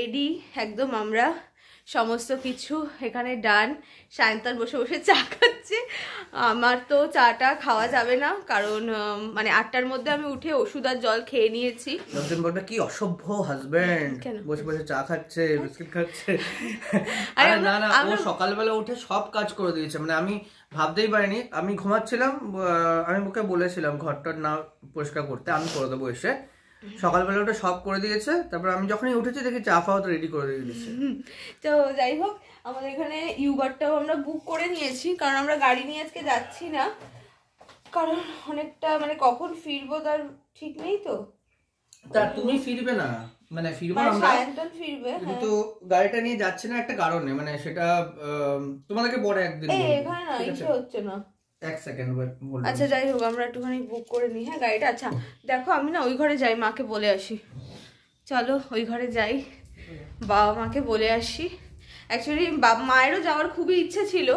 Ready একদম আমরা, সমস্ত কিছু এখানে ডান। সায়ন্তন বসে বসে চা খাচ্ছে। আমার তো চাটা খাওয়া যাবে না, কারণ মানে 8টার মধ্যে আমি উঠে ওষুধ আর জল খেয়ে নিয়েছি। লোকজন বলবে কি অসভ্য হাজবেন্ড, বসে বসে চা খাচ্ছে, বিস্কিট খাচ্ছে। আরে না না, ও সকালবেলা উঠে সব কাজ করে দিয়েছে, মানে আমি ভাবতেই পারিনি। আমি ঘুমাচ্ছিলাম, আমি ওকে বলেছিলাম ঘরটা না পরিষ্কার করতে, আমি করে দেবো এসে। সকালবেলা ওটা সব করে দিয়েছে। তারপর আমি যখনই উঠেছি দেখি চা ফাওয়া তো রেডি করে দিয়েছে। তো যাই হোক, আমাদের এখানে ইউবারটাও আমরা বুক করে নিয়েছি, কারণ আমরা গাড়ি নিয়ে আজকে যাচ্ছি না, কারণ অনেকটা মানে কখন ফিরবো তার ঠিক নেই। তো তার তুমি ফিরবে না, মানে ফিরবো আমরা, সায়ন্তন ফিরবে, কিন্তু গাড়িটা নিয়ে যাচ্ছে না একটা কারণে, মানে সেটা তোমাদেরকে পরে একদিন বলবো। এখানে না ইচ্ছে হচ্ছে না, এক সেকেন্ড বলবো। আচ্ছা যাই হোক, আমরা একটুখানি বুক করে নিই হ্যাঁ গাড়িটা। আচ্ছা দেখো, আমি না ওই ঘরে যাই, মাকে বলে আসি। চলো ওই ঘরে যাই, বাবা মাকে বলে আসি। অ্যাকচুয়ালি মায়েরও যাওয়ার খুবই ইচ্ছে ছিল,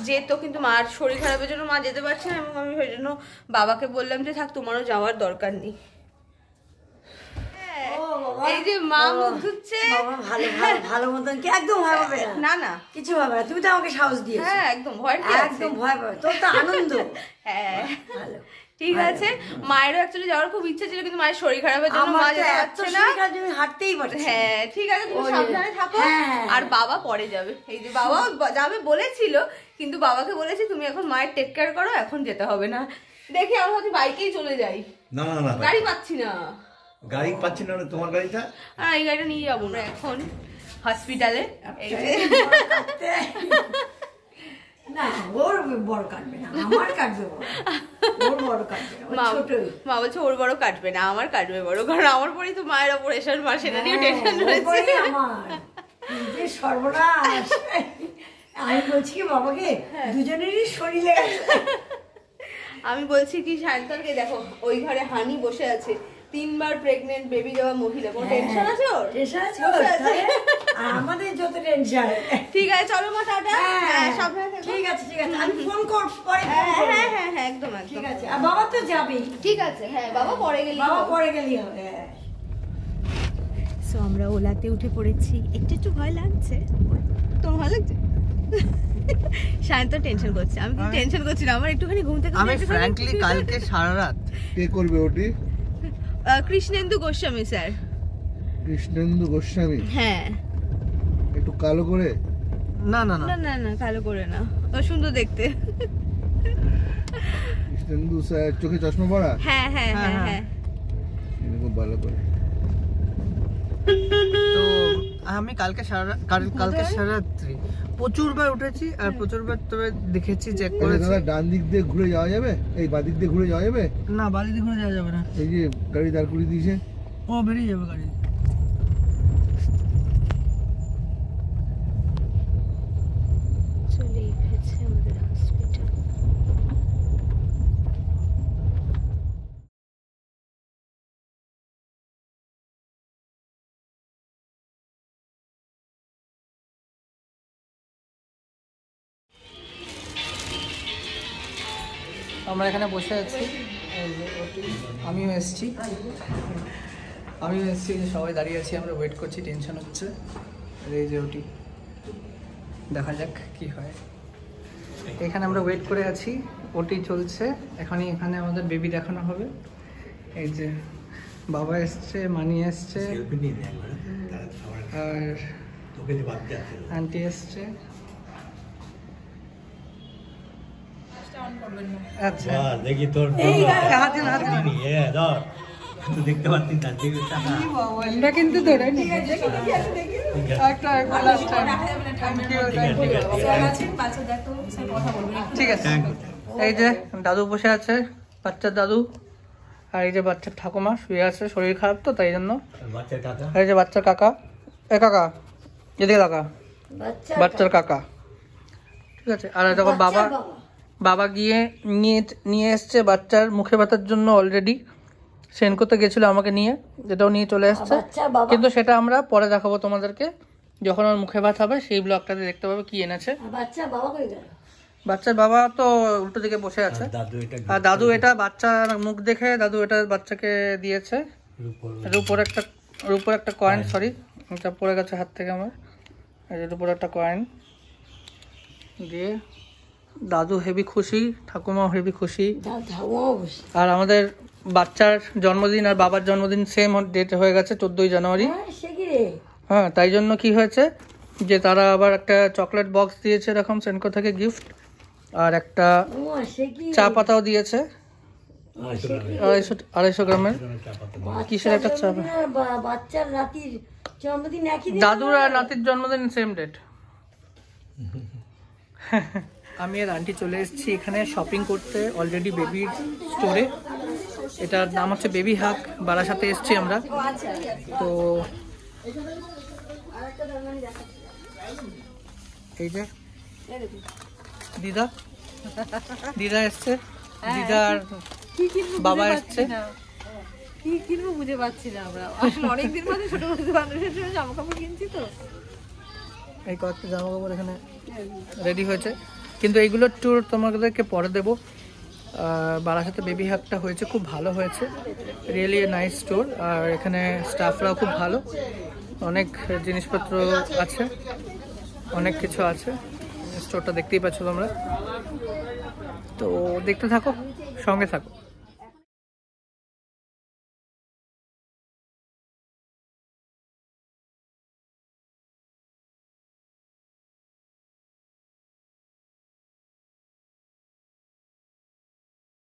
যেত, কিন্তু মার শরীর খারাপের জন্য মা যেতে পারছে না, এবং আমি সেই জন্য বাবাকে বললাম যে থাক, তোমারও যাওয়ার দরকার নেই। এই যে মা মুখ ধুচ্ছে, ভালো ভালো ভালো মতন কি একদম ভয় পাবে না। না কিছু হবে না, তুমি তো আমাকে সাহস দিয়েছো। হ্যাঁ একদম ভয়, একদম ভয় পাবে, তোর তো আনন্দ। হ্যাঁ ভালো, ঠিক আছে। মায়েরও অ্যাকচুয়ালি যাওয়ার খুব ইচ্ছে ছিল, কিন্তু মায়ের শরীর খারাপের জন্য মা যেতে পারছে না। তুমি হাঁটতেই পারছো। হ্যাঁ ঠিক আছে, তুমি সাবধানে থাকো। আর বাবা পরে যাবে, এই যে বাবা যাবে বলেছিল, কিন্তু বাবাকে বলেছি তুমি এখন মায়ের টেক কেয়ার করো, এখন যেতে হবে না। দেখি আমরা হয়তো বাইকেই চলে যাই। না না না, গাড়ি পাচ্ছি না। গাড়ি পাচ্ছি না, তোমার গাড়িটা। আর এই গাড়িটা নিয়ে যাবো না এখন হসপিটালে। না ওর বড় কাটবে না, আমার কাটবে বড়। ওর বড় কাটবে না, ছোট। মা বলছে ওর বড় কাটবে না, আমার কাটবে বড়, কারণ আমার পরেই তো মায়ের অপারেশন, মা সেটা নিয়ে টেনশন রয়েছে আমার। যে সর্বনাশ, আমি বলছি কি বাবাকে দুজনেরই শরীরে গেছে। আমি বলছি কি সায়ন্তনকে, দেখো ওই ঘরে হানি বসে আছে, 3বার প্রেগনেন্ট বেবি দেওয়া মহিলা, কোনো টেনশন আছে ওর? টেনশন আছে আমাদের যত টেনশন। ঠিক আছে চলো মা, টাটা। হ্যাঁ সাবধানে থেকো। ঠিক আছে ঠিক আছে, আমি ফোন করব পরে। হ্যাঁ হ্যাঁ হ্যাঁ একদম একদম ঠিক আছে। আর বাবা তো যাবেই। ঠিক আছে, হ্যাঁ বাবা পরে গেলি, বাবা পরে গেলেই হবে। সো আমরা ওলাতে উঠে পড়েছি। একটু ভয় লাগছে, তোমার ভালো লাগছে? সায়ন্তন টেনশন করছে, আমি কিন্তু টেনশন করছি না, আমার একটুখানি ঘুম থেকে আমি ফ্র্যাঙ্কলি কালকে সারা রাত। কে করবে ওটি? কৃষ্ণেন্দু গোস্বামী স্যার। কৃষ্ণেন্দু গোস্বামী? হ্যাঁ। একটু কালো করে? না না না না না, কালো করে না, ও সুন্দর দেখতে। কৃষ্ণেন্দু স্যার চোখে চশমা পরা? হ্যাঁ হ্যাঁ হ্যাঁ হ্যাঁ, খুব ভালো করে। তো আমি কালকে সারারাত্রি প্রচুরবার উঠেছি, আর প্রচুরবার তবে দেখেছি, চেক করেছি। ডান দিক দিয়ে ঘুরে যাওয়া যাবে? এই বাঁ দিক দিয়ে ঘুরে যাওয়া যাবে? না, বাঁ দিক দিয়ে ঘুরে যাওয়া যাবে না। এই যে গাড়ি দাঁড় করিয়ে দিয়েছে, ও বেরিয়ে যাবে গাড়ি। চলে এসেছে আমাদের হসপিটাল। আমরা এখানে বসে আছি, আমিও এসেছি, যে সবাই দাঁড়িয়ে আছি, আমরা ওয়েট করছি, টেনশন হচ্ছে। এই যে ওটি, দেখা যাক কি হয়। এখানে আমরা ওয়েট করে আছি, ওটি চলছে এখনই। এখানে আমাদের বেবি দেখানো হবে। এই যে বাবা এসছে, মানি এসছে, আর আন্টি এসছে। আচ্ছা দেখি তোর দেখতে পাচ্ছি আমরা কিন্তু ধরে নি। ঠিক আছে। এই যে দাদু বসে আছে, বাচ্চার দাদু, আর এই যে বাচ্চার ঠাকুমা শুয়ে আছে, শরীর খারাপ তো তাই জন্য। এই যে বাচ্চার কাকা, এ কাকা এদিকে কাকা, বাচ্চার কাকা, ঠিক আছে। আর যখন বাবা গিয়ে নিয়ে এসছে বাচ্চার মুখে ব্যথার জন্য, অলরেডি সেন করতে গেছিল আমাকে নিয়ে, যেটাও নিয়ে চলে এসছে, কিন্তু সেটা আমরা পরে দেখাবো তোমাদেরকে, যখন ওর মুখে ব্যথা হবে সেই ব্লগটাতে দেখতে পাবে কি এনেছে। বাচ্চার বাবা তো উল্টো দিকে বসে আছে, আর দাদু এটা বাচ্চার মুখ দেখে দাদু এটা বাচ্চাকে দিয়েছে। রূপোর একটা কয়েন, সরি এটা পড়ে গেছে হাত থেকে আমার। এর উপরে একটা কয়েন দিয়ে দাদু হেভি খুশি, ঠাকুমাও হেভি খুশি। আর আমাদের বাচ্চার জন্মদিন আর বাবার জন্মদিন সেম ডেট হয়ে গেছে, 14ই জানুয়ারি। হ্যাঁ, তাই জন্য কি হয়েছে যে তারা আবার একটা চকলেট বক্স দিয়েছে এরকম সেনকো থেকে গিফট, আর একটা চা পাতাও দিয়েছে 250 গ্রামের। কিসের একটা চা? বাচ্চার নাতির জন্মদিন একই দিন। দাদুর আর নাতির জন্মদিন সেম ডেট। আমি আর আন্টি চলে এসেছি এখানে শপিং করতে অলরেডি বেবির স্টোরে। এটার নাম হচ্ছে বেবি হাগ, বারাসাতে এসেছি আমরা। তো এই যে দিদা এসছে, দিদা আর বাবা এসছে। কি কিনবো বুঝে পাচ্ছি না আমরা, আসলে অনেকদিন বাদে ছোট ছোট মানুষের জন্য জামা কাপড় কিনছি তো। এই কয়েকটা জামা কাপড় এখানে রেডি হয়েছে, কিন্তু এইগুলোর ট্যুর তোমাদেরকে পরে দেবো। বারাসাতে বেবি হাগটা হয়েছে, খুব ভালো হয়েছে, রিয়েলি নাইস স্টোর। আর এখানে স্টাফরাও খুব ভালো, অনেক জিনিসপত্র আছে, অনেক কিছু আছে। স্টোরটা দেখতেই পাচ্ছ তোমরা, তো দেখতে থাকো, সঙ্গে থাকো।